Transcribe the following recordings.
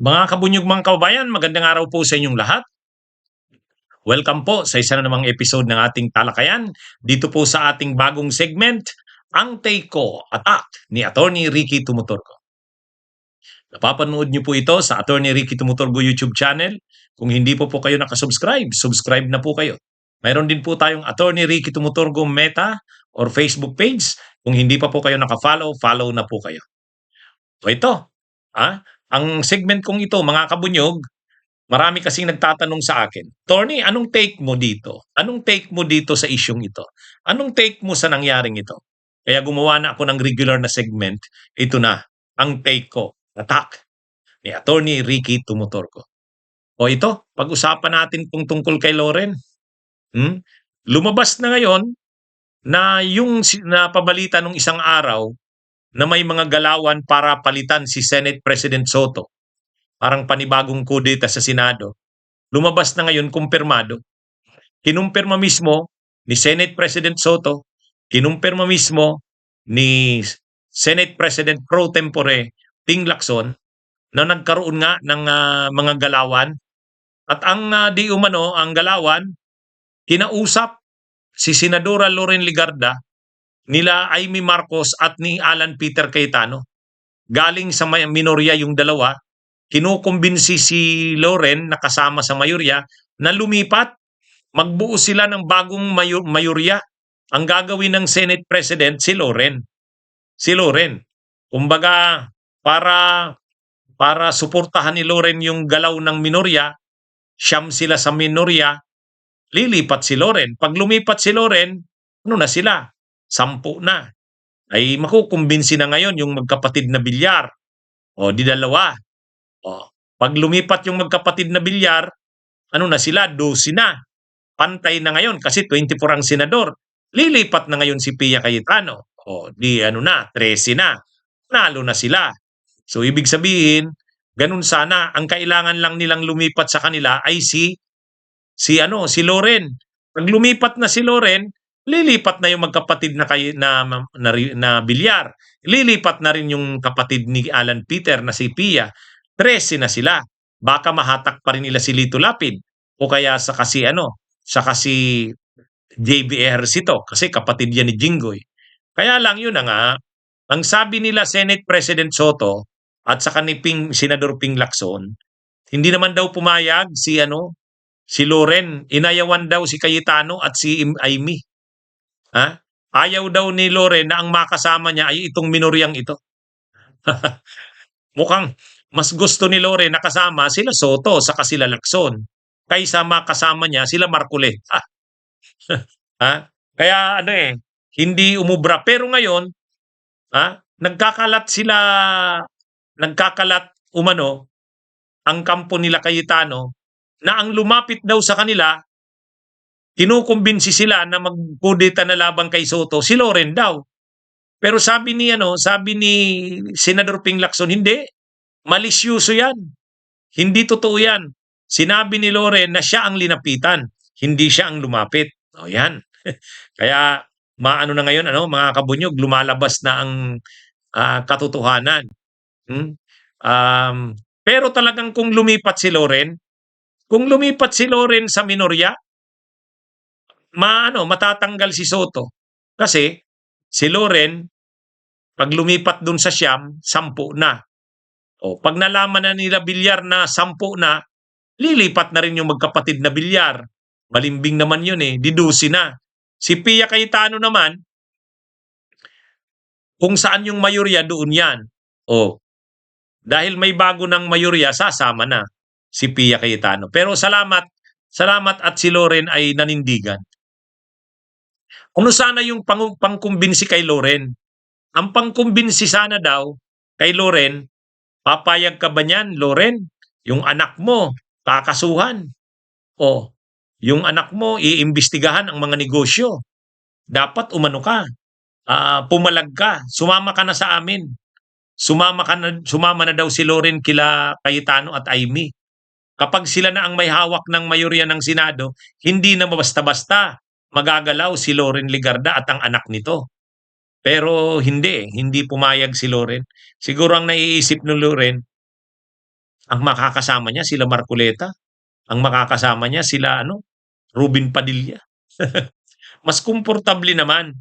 Mga kabunyog mga kababayan, magandang araw po sa inyong lahat. Welcome po sa isa na namang episode ng ating talakayan dito po sa ating bagong segment, Ang Take Ko, Attack ni Attorney Ricky Tumuturco. Napapanood niyo po ito sa Attorney Ricky Tumuturco YouTube channel. Kung hindi po kayo nakasubscribe, subscribe na po kayo. Mayroon din po tayong Attorney Ricky Tumuturco Meta or Facebook page. Kung hindi pa po kayo nakafollow, follow na po kayo. So ito, ang segment kong ito mga kabunyog, marami kasing nagtatanong sa akin, Tony, anong take mo dito? Anong take mo dito sa isyung ito? Anong take mo sa nangyaring ito? Kaya gumawa na ako ng regular na segment. Ito na, ang take ko, attack ni Attorney Ricky Tumuturco. O ito, pag-usapan natin kung tungkol kay Loren. Lumabas na ngayon na yung napabalita nung isang araw na may mga galawan para palitan si Senate President Soto. Parang panibagong kudeta sa Senado. Lumabas na ngayon, kumpirmado. Kinumpirma mismo ni Senate President Soto, kinumpirma mismo ni Senate President pro tempore Ting Lacson na nagkaroon nga ng mga galawan. At ang di umano, ang galawan, kinausap si Senadora Loren Ligarda, nila Amy Marcos at ni Alan Peter Cayetano. Galing sa minorya yung dalawa, kinukumbinsi si Loren na kasama sa mayorya na lumipat, magbuo sila ng bagong mayorya. Ang gagawin ng Senate President si Loren. Si Loren. Kumbaga, para suportahan ni Loren yung galaw ng minorya, siyam sila sa minorya, lilipat si Loren. Pag lumipat si Loren, ano na sila? 10 na. Ay makukumbinsi na ngayon yung magkapatid na Bilyar. O di dalawa. O, pag lumipat yung magkapatid na Bilyar, ano na sila? 12 na. Pantay na ngayon kasi 24 ang senador. Lilipat na ngayon si Pia Cayetano. O di 13 na. Nalo na sila. So ibig sabihin, ganun sana. Ang kailangan lang nilang lumipat sa kanila ay si Loren. Pag lumipat na si Loren, lilipat na yung magkapatid na Bilyar. Lilipat na rin yung kapatid ni Alan Peter na si Pia. 13 na sila. Baka mahatak pa rin nila si Lito Lapid o kaya sa kasi JB Ejercito kasi kapatid yan ni Jinggoy. Kaya lang yun na nga, ang sabi nila Senate President Soto at saka ni Senador Ping Lacson, hindi naman daw pumayag si Loren, inayawan daw si Cayetano at si Amy. Ayaw daw ni Loren na ang makasama niya ay itong minoryang ito. Mukhang mas gusto ni Loren na kasama sila Soto sa sila Lacson kaysa makasama niya sila Marcoleta. Kaya hindi umubra. Pero ngayon, nagkakalat ang kampo nila Cayetano na ang lumapit daw sa kanila, kinukumbinsi sila na magkudeta na laban kay Soto, si Loren daw. Pero sabi ni Senador Ping Lacson, hindi. Malisyuso yan. Hindi totoo yan. Sinabi ni Loren na siya ang linapitan, hindi siya ang lumapit. O yan. Kaya maano na ngayon, mga kabunyog, lumalabas na ang katotohanan. Pero talagang kung lumipat si Loren sa minorya, matatanggal si Soto. Kasi si Loren, pag lumipat dun sa siyam, 10 na. O, pag nalaman na nila Bilyar na 10 na, lilipat na rin yung magkapatid na Bilyar. Malimbing naman yun di 12 na. Si Pia Cayetano naman, kung saan yung mayorya, doon yan. O, dahil may bago ng mayorya, sasama na si Pia Cayetano. Pero salamat at si Loren ay nanindigan. Ano sana yung pangkumbinsi kay Loren? Ang pangkumbinsi sana daw kay Loren, papayag ka ba niyan, Loren? Yung anak mo, kakasuhan. O, yung anak mo, iimbestigahan ang mga negosyo. Dapat umano ka. Pumalag ka. Sumama ka na sa amin. Sumama na daw si Loren kila Cayetano at Amy. Kapag sila na ang may hawak ng mayorya ng Senado, hindi na basta-basta magagalaw si Loren Ligarda at ang anak nito. Pero hindi pumayag si Loren. Siguro ang naiisip ng Loren, Ang makakasama niya sila Marcoleta, ang makakasama niya sila Ruben Padilla. Mas komportable naman,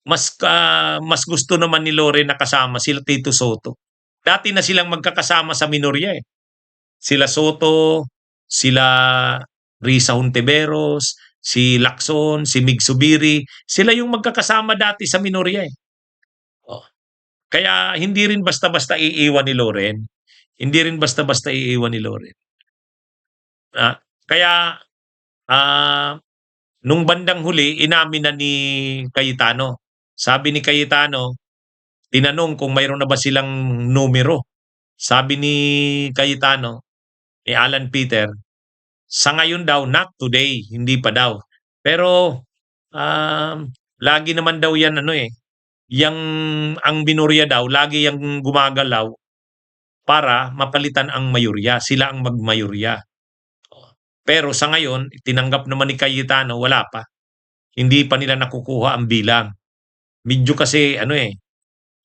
mas gusto naman ni Loren na kasama sila Tito Soto. Dati na silang magkakasama sa minorya eh. Sila Soto, sila Risa Hontiveros, si Lacson, si Mig Subiri, sila yung magkakasama dati sa minorya eh. Oh. Kaya hindi rin basta-basta iiwan ni Loren. Hindi rin basta-basta iiwan ni Loren. Kaya nung bandang huli, inamin na ni Cayetano. Sabi ni Cayetano, tinanong kung mayroon na ba silang numero. Sabi ni Cayetano, ni Alan Peter, sa ngayon daw, not today, hindi pa daw. Pero lagi naman daw yan yang ang minorya daw, lagi yang gumagalaw para mapalitan ang mayorya. Sila ang magmayorya. Pero sa ngayon, tinanggap naman ni Cayetano, wala pa. Hindi pa nila nakukuha ang bilang. Medyo kasi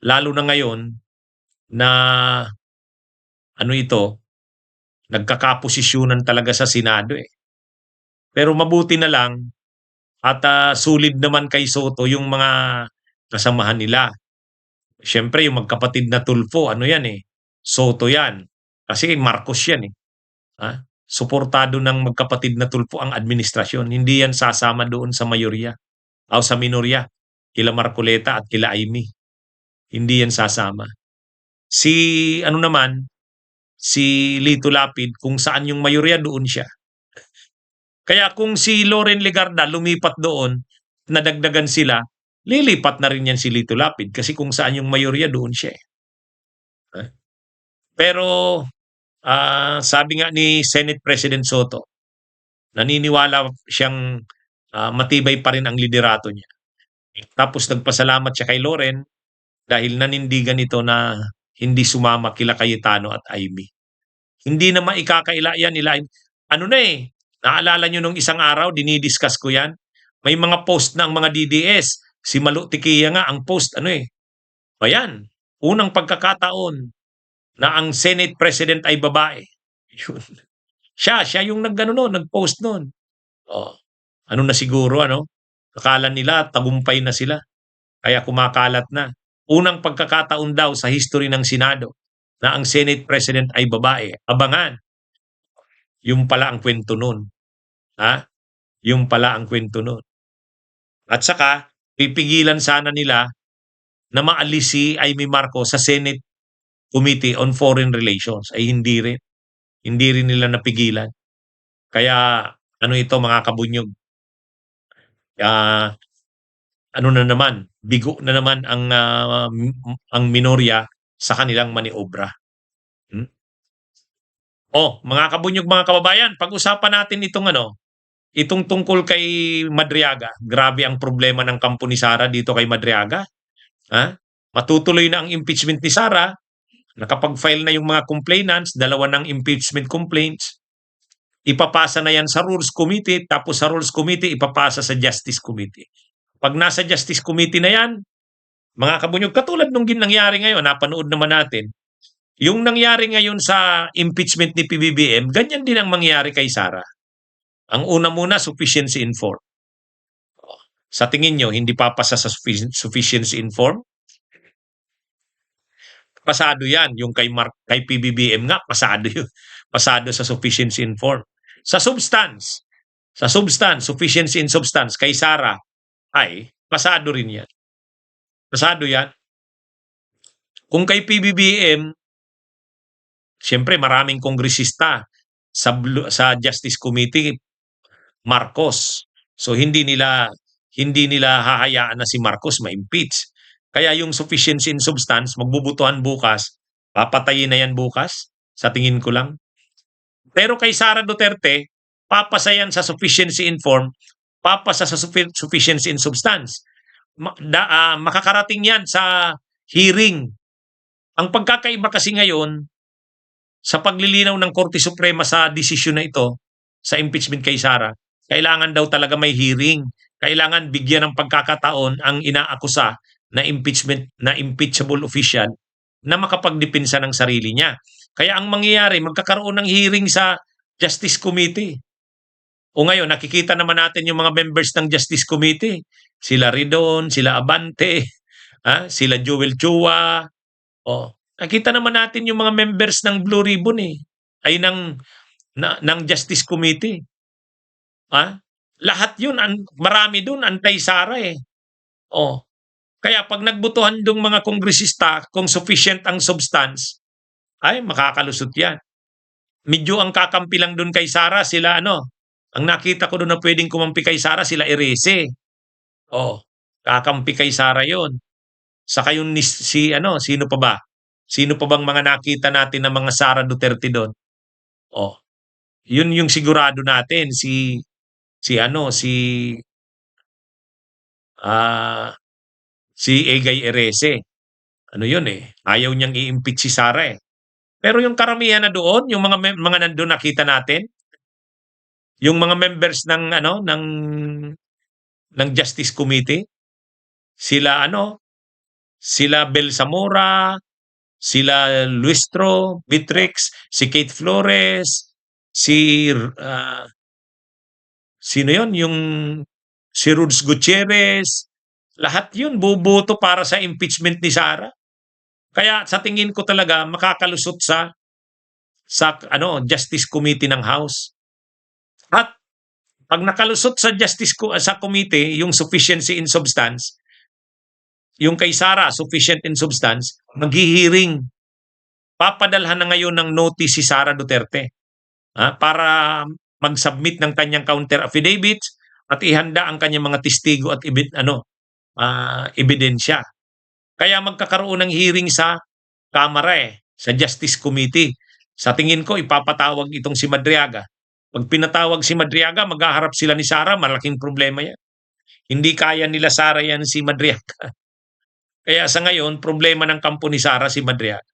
lalo na ngayon na nagkakaposisyonan talaga sa Senado eh. Pero mabuti na lang at sulid naman kay Soto yung mga kasamahan nila. Siyempre yung magkapatid na Tulfo, yan eh, Soto yan. Kasi Marcos yan eh. Suportado ng magkapatid na Tulfo ang administrasyon. Hindi yan sasama doon sa mayorya o sa minorya. Kila Marcoleta at kila Amy. Hindi yan sasama. Si si Lito Lapid, kung saan yung mayorya, doon siya. Kaya kung si Loren Legarda lumipat doon, nadagdagan sila, lilipat na rin yan si Lito Lapid kasi kung saan yung mayorya, doon siya. Pero sabi nga ni Senate President Soto, naniniwala siyang matibay pa rin ang liderato niya. Tapos nagpasalamat siya kay Loren dahil nanindigan ito na hindi sumama kila Cayetano at Amy. Hindi na maikakaila yan nila. Naalala nyo nung isang araw, dinidiscuss ko yan. May mga post na ang mga DDS. Si Malu Tiquia nga, ang post, ayan, unang pagkakataon na ang Senate President ay babae. siya yung nag-post noon. Na siguro, akala nila, tagumpay na sila. Kaya kumakalat na. Unang pagkakataon daw sa history ng Senado na ang Senate President ay babae. Abangan. Yung pala ang kwento nun. Yung pala ang kwento nun. At saka, pipigilan sana nila na maalis si Amy Marcos sa Senate Committee on Foreign Relations. Ay hindi rin. Hindi rin nila napigilan. Kaya, ito mga kabunyog? Na naman, bigo na naman ang minorya sa kanilang maniobra. Mga kabunyog, mga kababayan, pag-usapan natin itong tungkol kay Madriaga. Grabe ang problema ng kampo ni Sara dito kay Madriaga. Matutuloy na ang impeachment ni Sara. Nakapag-file na yung mga complainants, 2 ng impeachment complaints. Ipapasa na yan sa Rules Committee, tapos sa Rules Committee, ipapasa sa Justice Committee. Pag nasa Justice Committee na yan, mga kabunyog, katulad nung nangyari ngayon, napanood naman natin, yung nangyari ngayon sa impeachment ni PBBM, ganyan din ang mangyari kay Sara. Ang una muna, sufficiency in form. Sa tingin nyo, hindi papasa sa sufficiency in form? Pasado yan. Yung kay PBBM nga, pasado yun. Pasado sa sufficiency in form. Sa substance, sufficiency in substance, kay Sara, ay pasado rin yan. Pasado yan. Kung kay PBBM, siyempre maraming kongresista sa Justice Committee, Marcos. So hindi nila hahayaan na si Marcos ma-impeach. Kaya yung sufficiency in substance, magbubutuhan bukas, papatayin na yan bukas, sa tingin ko lang. Pero kay Sara Duterte, papasa yan sa sufficiency in form, papasa sa sufficiency in substance. Makakarating yan sa hearing. Ang pagkakaiba kasi ngayon, sa paglilinaw ng Korte Suprema sa desisyon na ito, sa impeachment kay Sara, kailangan daw talaga may hearing. Kailangan bigyan ng pagkakataon ang inaakusa na impeachable official na makapagdepensa ng sarili niya. Kaya ang mangyayari, magkakaroon ng hearing sa Justice Committee. O ngayon, nakikita naman natin yung mga members ng Justice Committee. Sila Ridon, sila Abante, sila Joel Chua. Nakita naman natin yung mga members ng Blue Ribbon ay ng Justice Committee. Lahat yun, marami dun, anti-Sara Kaya pag nagbutuhan dong mga kongresista, kung sufficient ang substance, ay makakalusot yan. Medyo ang kakampi lang dun kay Sara, sila ang nakita ko doon na pwedeng kumampi kay Sara, sila Erese. Kakampi kay Sara yon. Saka yung sino pa ba? Sino pa bang mga nakita natin na mga Sara Duterte doon? Yun yung sigurado natin si Egay Erese. Ano yun ayaw niyang i-impeach si Sara Pero yung karamihan na doon, yung mga nandoon nakita natin, yung mga members ng Justice Committee, sila sila Bel Zamora, sila Luistro, Beatrix, si Kate Flores, sino yon yung si Rudes Gutierrez, lahat yun buboto para sa impeachment ni Sara. Kaya sa tingin ko talaga makakalusot sa Justice Committee ng House. At pag nakalusot sa sa committee yung sufficiency in substance, yung kay Sara sufficient in substance, maghihiring. Papadalhan na ngayon ng notice si Sara Duterte para mag-submit ng kanyang counter affidavits at ihanda ang kanyang mga testigo at ebidensya. Kaya magkakaroon ng hearing sa Kamara sa Justice Committee. Sa tingin ko ipapatawag itong si Madriaga. Pag pinatawag si Madriaga, maghaharap sila ni Sara, malaking problema yan. Hindi kaya nila Sara yan si Madriaga. Kaya sa ngayon, problema ng kampo ni Sara si Madriaga.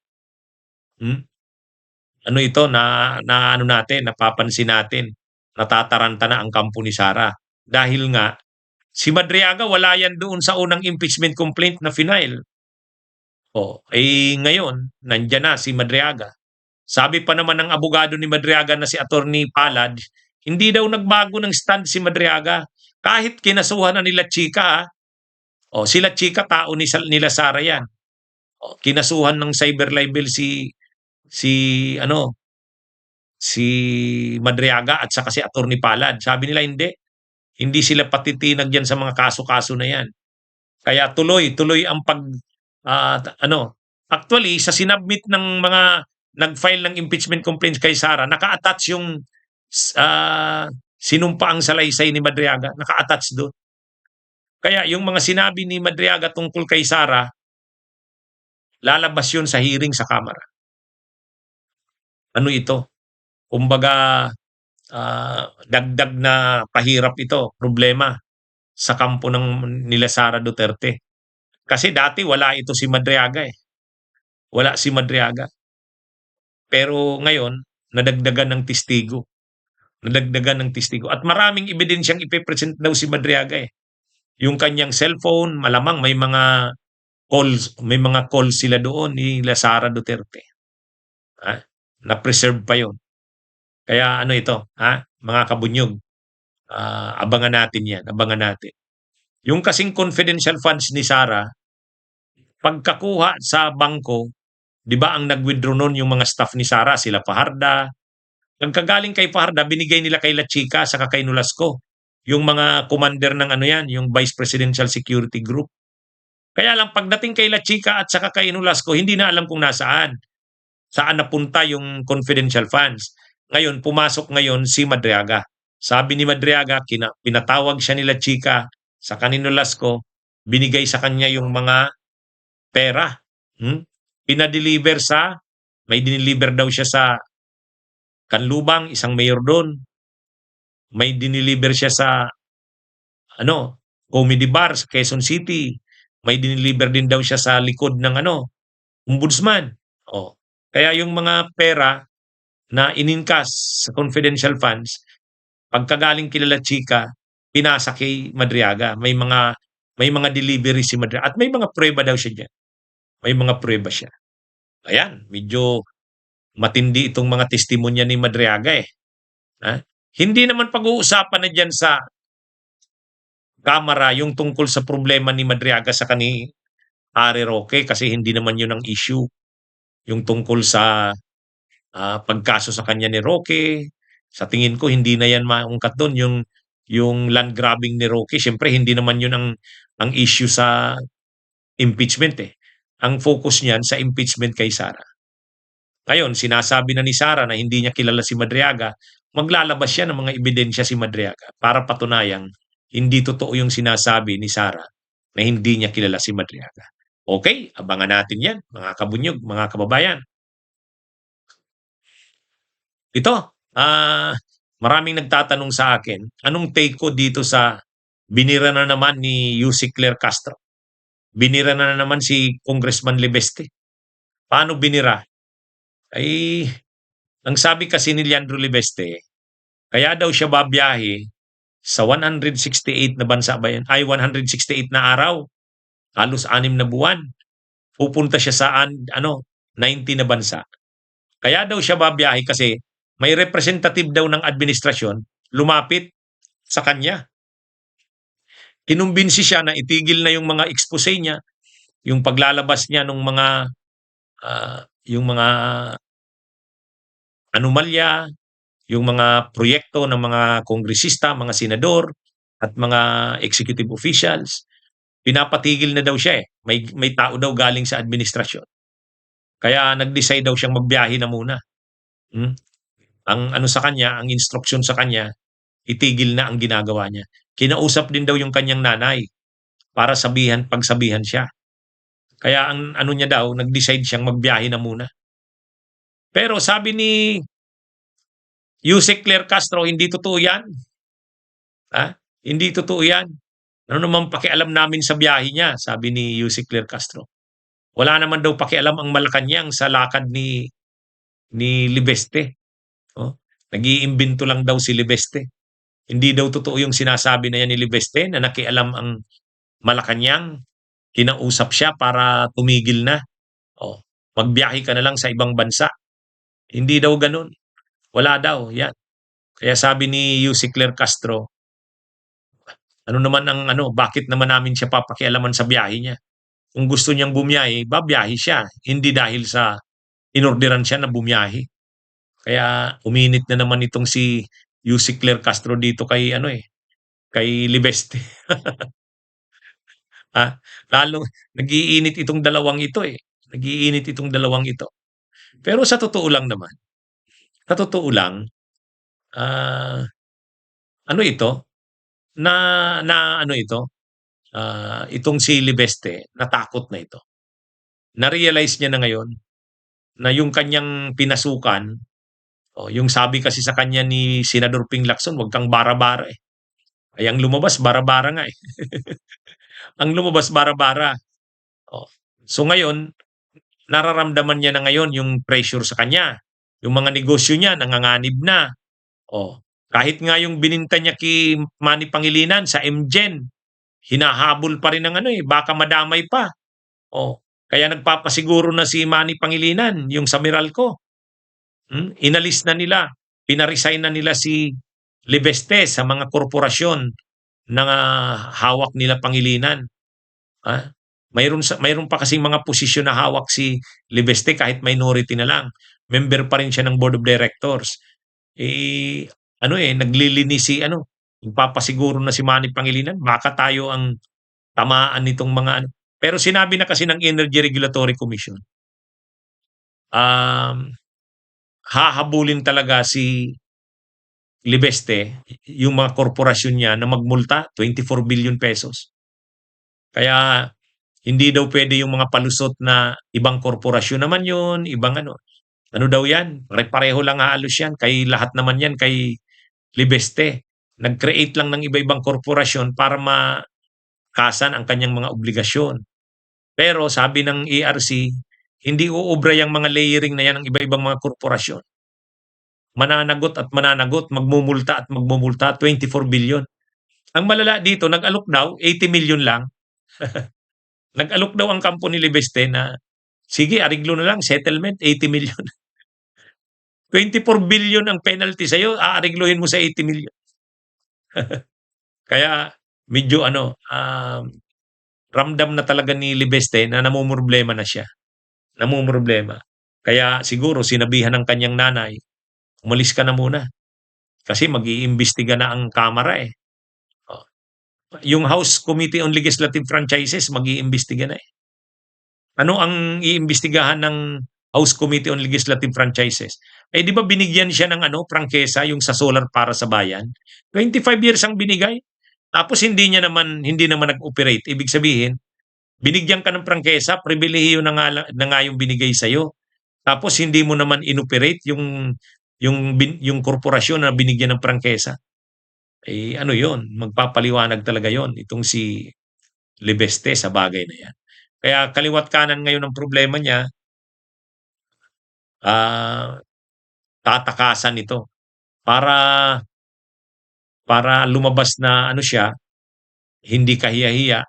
Ano ito na napapansin natin, natataranta na ang kampo ni Sara. Dahil nga, si Madriaga wala yan doon sa unang impeachment complaint na final. Ngayon, nandyan na si Madriaga. Sabi pa naman ng abogado ni Madriaga na si Attorney Palad, hindi daw nagbago ng stand si Madriaga. Kahit kinasuhan na nila Chika, sila Chika, tao nila Sara yan. Kinasuhan ng cyber libel si Madriaga at saka si Attorney Palad. Sabi nila hindi sila patitinag yan sa mga kaso-kaso na yan. Kaya tuloy ang actually sa sinubmit ng mga nag-file ng impeachment complaints kay Sara, naka-attach yung sinumpaang salaysay ni Madriaga, naka-attach doon. Kaya yung mga sinabi ni Madriaga tungkol kay Sara, lalabas yun sa hearing sa Kamara. Ano ito? Kumbaga, dagdag na pahirap ito, problema sa kampo nila Sara Duterte. Kasi dati wala ito si Madriaga Wala si Madriaga. Pero ngayon, nadagdagan ng testigo. At maraming ebidensyang ipipresent daw si Madriaga Yung kanyang cellphone, malamang may mga calls sila doon ni Sara Duterte. Na-preserve pa yon. Kaya ito, mga kabunyog, abangan natin yan, Yung kasing confidential funds ni Sara, pagkakuha sa bangko, di ba ang nag-withdraw noon yung mga staff ni Sara, sila Fajarda. Nagkagaling kay Fajarda, binigay nila kay La Chica saka kay Nolasco. Yung mga commander ng yung Vice Presidential Security Group. Kaya lang pagdating kay La Chica at saka kay Nolasco, hindi na alam kung nasaan. Saan napunta yung confidential funds. Ngayon, pumasok ngayon si Madriaga. Sabi ni Madriaga, pinatawag siya ni La Chica sa kanino Nolasco, binigay sa kanya yung mga pera. Pinadeliver may dineliver daw siya sa Canlubang, isang mayor doon. May dineliver siya sa Comedy Bar sa Quezon City. May dineliver din daw siya sa likod ng ombudsman. Kaya yung mga pera na ininkas sa confidential funds, pagkagaling kilala Chika, pinasa kay Madriaga. May mga delivery si Madriaga. At may mga prueba daw siya dyan. May mga prueba siya. Ayan, medyo matindi itong mga testimonya ni Madriaga eh. Ha? Hindi naman pag-uusapan na dyan sa Kamara yung tungkol sa problema ni Madriaga sa kani Harry Roque kasi hindi naman yun ang issue. Yung tungkol sa pagkaso sa kanya ni Roque, sa tingin ko hindi na yan maungkat doon. Yung land grabbing ni Roque, syempre hindi naman yun ang issue sa impeachment eh. Ang focus niyan sa impeachment kay Sara. Ngayon, sinasabi na ni Sara na hindi niya kilala si Madriaga, maglalabas siya ng mga ebidensya si Madriaga para patunayang hindi totoo yung sinasabi ni Sara na hindi niya kilala si Madriaga. Okay, abangan natin yan, mga kabunyog, mga kababayan. Ito, maraming nagtatanong sa akin, anong take ko dito sa binira na naman ni Yussi Claire Castro? Binira na naman si Congressman Libeste. Paano binira? Ay, ang sabi kasi ni Leandro Libeste, kaya daw siya babiyahe sa 168 na bansa ba yan? Ay, 168 na araw. Halos 6 na buwan. Pupunta siya sa 90 na bansa. Kaya daw siya babiyahe kasi may representative daw ng administrasyon lumapit sa kanya. Kinumbinsi siya na itigil na yung mga expose niya, yung paglalabas niya ng yung mga anomalya, yung mga proyekto ng mga kongresista, mga senador, at mga executive officials. Pinapatigil na daw siya eh. May tao daw galing sa administrasyon. Kaya nag-decide daw siyang magbiyahe na muna. Ang ano sa kanya, ang instruction sa kanya, itigil na ang ginagawa niya. Kinausap din daw yung kanyang nanay para pagsabihan siya. Kaya ang ano niya daw, nag-decide siyang magbiyahe na muna. Pero sabi ni Yusek Claire Castro, hindi totoo yan. Hindi totoo yan. Ano naman pakialam namin sa biyahe niya, sabi ni Yusek Claire Castro. Wala naman daw pakialam ang Malacanang sa lakad ni Libeste. Nag-iimbento lang daw si Libeste. Hindi daw totoo yung sinasabi na yan ni Libeste na nakialam ang Malacanang. Kinausap siya para tumigil na. Magbiyahe ka na lang sa ibang bansa. Hindi daw ganun. Wala daw. Yan. Kaya sabi ni Yussi Claire Castro, ano naman bakit naman namin siya papakialaman sa biyahe niya? Kung gusto niyang bumiyahe, babiyahe siya. Hindi dahil sa inorderan siya na bumiyahe. Kaya uminit na naman itong si Yussi Claire Castro dito kay Libeste. Lalo nag-iinit itong dalawang ito eh. Nag-iinit itong dalawang ito. Pero sa totoo lang naman, ano ito? Itong si Libeste, natakot na ito. Na-realize niya na ngayon na yung kanyang pinasukan, yung sabi kasi sa kanya ni Senador Ping Lacson, huwag kang bara-bara eh. Ay ang lumabas, bara-bara nga eh. Ang lumabas, bara-bara. So ngayon, nararamdaman niya na ngayon yung pressure sa kanya. Yung mga negosyo niya, nanganganib na. Kahit nga yung bininta niya kay Manny Pangilinan sa MGen, hinahabol pa rin ng baka madamay pa. Kaya nagpapasiguro na si Manny Pangilinan, yung sa Meralco. Inalis na nila, pinaresign na nila si Libeste sa mga korporasyon na hawak nila Pangilinan. Mayroon pa kasing mga posisyon na hawak si Libeste kahit minority na lang. Member pa rin siya ng board of directors. Naglilinis nagpapasiguro na si Manny Pangilinan, baka tayo ang tamaan nitong mga Pero sinabi na kasi ng Energy Regulatory Commission, hahabulin talaga si Libeste, yung mga korporasyon niya na magmulta, 24 billion pesos. Kaya hindi daw pwede yung mga palusot na ibang korporasyon naman yun, ibang ano daw yan, pareho lang halos yan, kay lahat naman yan, kay Libeste. Nag-create lang ng iba-ibang korporasyon para makasan ang kanyang mga obligasyon. Pero sabi ng ERC, hindi uubra yung mga layering na yan ng iba-ibang mga korporasyon. Mananagot at mananagot, magmumulta at magmumulta, 24 billion. Ang malala dito, nag-alok daw, 80 million lang. Nag-alok daw ang kampo ni Libeste na, sige, ariglo na lang, settlement, 80 million. 24 billion ang penalty sa'yo, aarigluhin mo sa 80 million. Kaya medyo ramdam na talaga ni Libeste na namumroblema na siya. Namumroblema. Kaya siguro sinabihan ng kanyang nanay, umalis ka na muna. Kasi mag-iimbestiga na ang Kamara eh. Oh. Yung House Committee on Legislative Franchises, mag-iimbestiga na eh. Ano ang iimbestigahan ng House Committee on Legislative Franchises? Eh di ba binigyan siya ng prangkesa yung sa solar para sa bayan? 25 years ang binigay. Tapos hindi naman nag-operate. Ibig sabihin, binigyan ka ng prangkesa, pribilehiyo na nga yung binigay sa iyo. Tapos hindi mo naman inoperate yung korporasyon na binigyan ng prangkesa. Eh ano 'yon? Magpapaliwanag talaga 'yon itong si Libeste sa bagay na 'yan. Kaya kaliwa't kanan ngayon ang problema niya, ah, tatakasan ito para para lumabas na siya, hindi kahiya-hiya.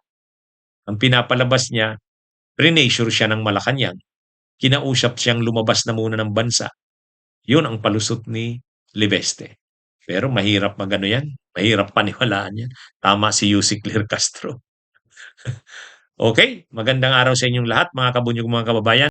Ang pinapalabas niya, prinersure siya ng Malacanang, kinausap siyang lumabas na muna ng bansa. 'Yun ang palusot ni Libeste. Pero mahirap yan, mahirap paniwalaan 'yan. Tama si Yussi Clear Castro. Okay, magandang araw sa inyong lahat mga kabunyog, mga kababayan.